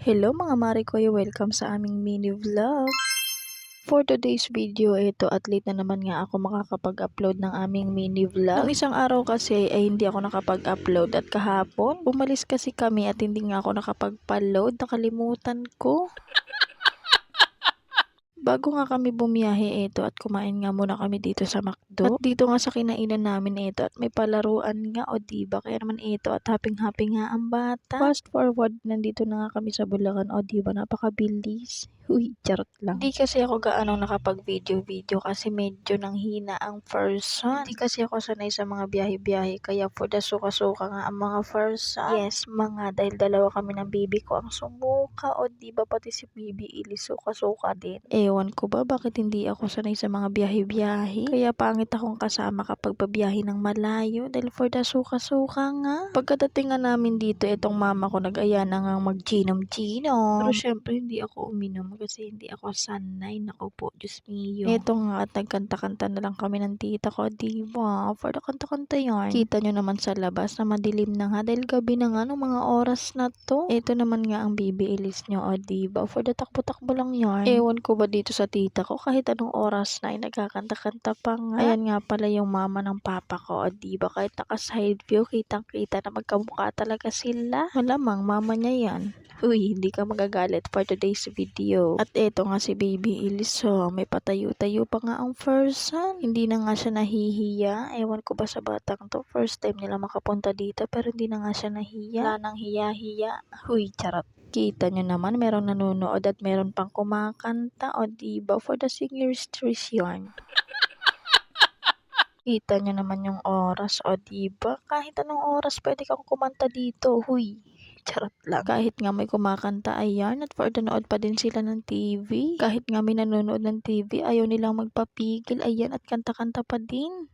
Hello mga mare ko, welcome sa aming mini vlog. For today's video, ito at late na naman nga ako makakapag-upload ng aming mini vlog. Nung isang araw kasi ay hindi ako nakapag-upload at kahapon, bumalis kasi kami at hindi nga ako nakapag-upload, nakalimutan ko. Bago nga kami bumiyahe ito at kumain nga muna kami dito sa McDo. At dito nga sa kinainan namin ito at may palaruan nga o diba kaya naman ito at happy nga ang bata. Fast forward, nandito na nga kami sa Bulacan o diba napakabilis. Uy, charot lang. Hindi kasi ako gaano nakapag-video kasi medyo nanghina ang person. Hindi kasi ako sanay sa mga biyahe-biyahe kaya for the suka-suka nga ang mga person. Yes, mga dahil dalawa kami ng baby ko ang sumuka o diba pati si baby Ili suka-suka din. Ewan ko ba bakit hindi ako sanay sa mga biyahe-biyahe. Kaya pangit akong kasama kapag babiyahe ng malayo dahil for the suka-suka nga. Pagkadating nga namin dito, itong mama ko nag-aya na nga mag-ginom-ginom. Pero syempre hindi ako uminom kasi hindi ako sanay. Naku po, Diyos mio. Eto nga at nagkanta-kanta na lang kami ng tita ko, diba? For the kanta-kanta yarn. Kita nyo naman sa labas na madilim na nga dahil gabi na nga nung mga oras na to. Ito naman nga ang baby Elise nyo, o diba? For the takbo-takbo lang yarn. Ewan ko ba dito sa tita ko kahit anong oras na ay nagkakanta-kanta pa nga. Ayan nga pala yung mama ng papa ko, o diba? Kahit naka-side view, kitang-kita na magkamukha talaga sila. Malamang mama niya yan. Uy, hindi ka magagalit for today's video. At eto nga si baby Elise, so may patayo-tayo pa nga ang person. Hindi na nga siya nahihiya. Ewan ko ba sa batang to, first time nila makapunta dito pero hindi na nga siya nahiya. Wala nang hiya-hiya. Uy, charot. Kita nyo naman, merong nanonood at meron pang kumakanta, o diba? For the singers trees yarn. Kita nyo naman yung oras, o diba? Kahit anong oras pwede kang kumanta dito. Huy, charot lang. Kahit nga may kumakanta, ayan, at for the nood pa din sila ng TV. Kahit nga may nanonood ng TV, ayaw nilang magpapigil, ayan, at kanta-kanta pa din.